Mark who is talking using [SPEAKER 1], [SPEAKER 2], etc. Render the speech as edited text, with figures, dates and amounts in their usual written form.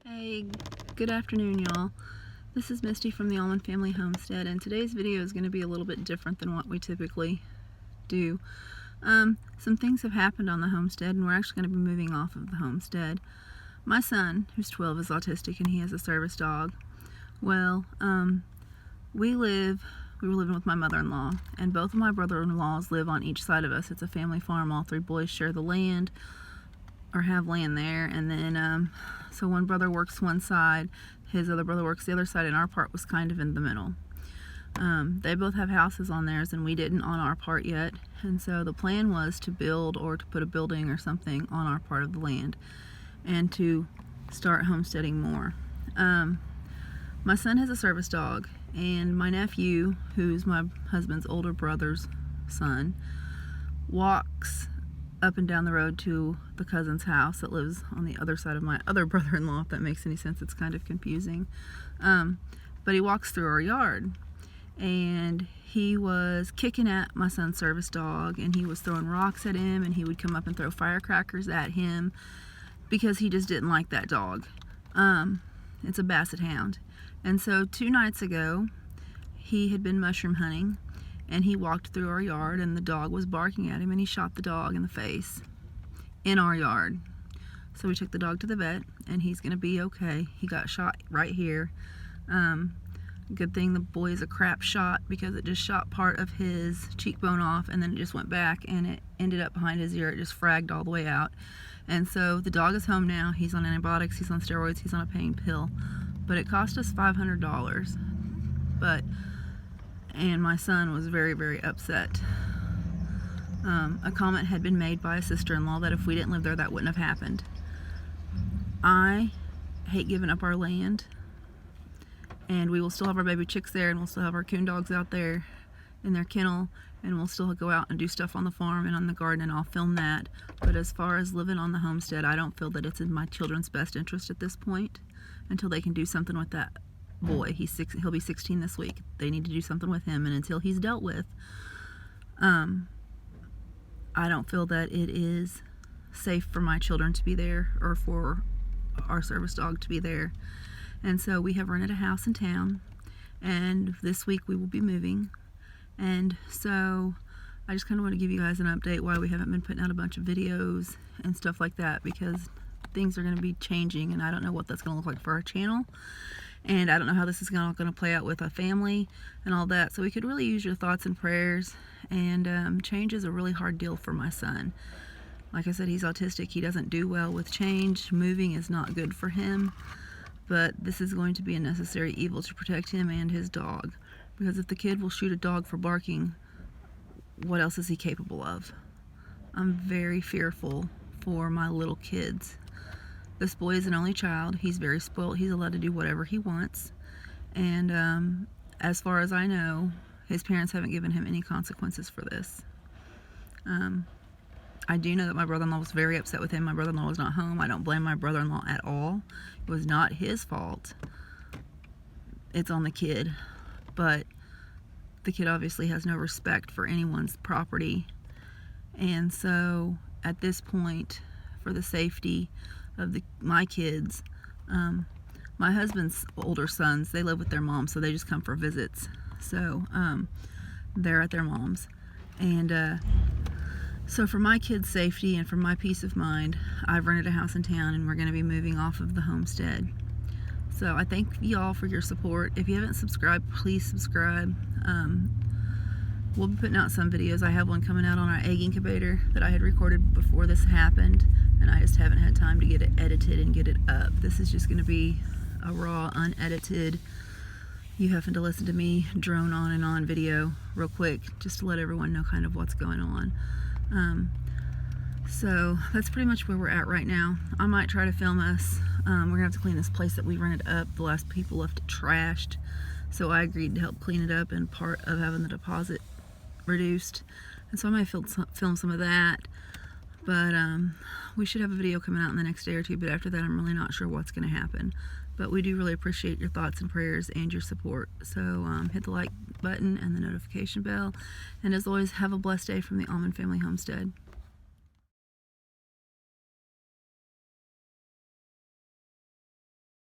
[SPEAKER 1] Hey, good afternoon, y'all. This is Misty from the Almond Family Homestead, and today's video is going to be a little bit different than what we typically do. Some things have happened on the homestead, and we're actually going to be moving off of the homestead. My son, who's 12, is autistic, and he has a service dog. Well, we were living with my mother-in-law, and both of my brother-in-laws live on each side of us. It's a family farm. All three boys share the land, or have land there, and then so one brother works one side, his other brother works the other side, and our part was kind of in the middle. They both have houses on theirs, and we didn't on our part yet, and so the plan was to build or to put a building or something on our part of the land and to start homesteading more. My son has a service dog, and my nephew, who's my husband's older brother's son, walks up and down the road to the cousin's house that lives on the other side of my other brother-in-law, if that makes any sense. It's kind of confusing. But he walks through our yard, and he was kicking at my son's service dog, and he was throwing rocks at him, and he would come up and throw firecrackers at him because he just didn't like that dog. It's a basset hound. And so 2 nights ago, he had been mushroom hunting, and he walked through our yard, and the dog was barking at him, and he shot the dog in the face in our yard. So we took the dog to the vet, and he's gonna be okay. He got shot right here. Good thing the boy is a crap shot, because it just shot part of his cheekbone off, and then it just went back, and it ended up behind his ear. It just fragged all the way out. And so the dog is home now. He's on antibiotics, he's on steroids, he's on a pain pill. But it cost us $500. And my son was very, very upset. A comment had been made by a sister-in-law that if we didn't live there, that wouldn't have happened. I hate giving up our land, and we will still have our baby chicks there, and we'll still have our coon dogs out there in their kennel, and we'll still go out and do stuff on the farm and on the garden, and I'll film that. But as far as living on the homestead, I don't feel that it's in my children's best interest at this point, until they can do something with that boy. He'll be 16 this week. They need to do something with him, and until he's dealt with, I don't feel that it is safe for my children to be there, or for our service dog to be there. And so we have rented a house in town, and this week we will be moving. And so I just kind of want to give you guys an update why we haven't been putting out a bunch of videos and stuff like that, because things are going to be changing, and I don't know what that's going to look like for our channel, and I don't know how this is going to play out with a family and all that. So we could really use your thoughts and prayers. And change is a really hard deal for my son. Like I said, he's autistic. He doesn't do well with change. Moving is not good for him. But this is going to be a necessary evil to protect him and his dog. Because if the kid will shoot a dog for barking, what else is he capable of? I'm very fearful for my little kids. This boy is an only child. He's very spoiled. He's allowed to do whatever he wants. And as far as I know, his parents haven't given him any consequences for this. I do know that my brother-in-law was very upset with him. My brother-in-law was not home. I don't blame my brother-in-law at all. It was not his fault. It's on the kid. But the kid obviously has no respect for anyone's property. And so at this point, for the safety of my kids, my husband's older sons, they live with their mom, so they just come for visits. So they're at their mom's, and so for my kids' safety and for my peace of mind, I've rented a house in town, and we're going to be moving off of the homestead. So I thank y'all for your support. If you haven't subscribed, please subscribe. We'll be putting out some videos. I have one coming out on our egg incubator that I had recorded before this happened, and I just haven't had time to get it edited and get it up. This is just going to be a raw, unedited, you having to listen to me drone on and on video real quick, just to let everyone know kind of what's going on. So that's pretty much where we're at right now. I might try to film us. We're going to have to clean this place that we rented up. The last people left it trashed, so I agreed to help clean it up, and part of having the deposit reduced, and so I might film some of that. But we should have a video coming out in the next day or two, but after that I'm really not sure what's going to happen. But we do really appreciate your thoughts and prayers and your support. So hit the like button and the notification bell, and as always, have a blessed day from the Almond Family Homestead.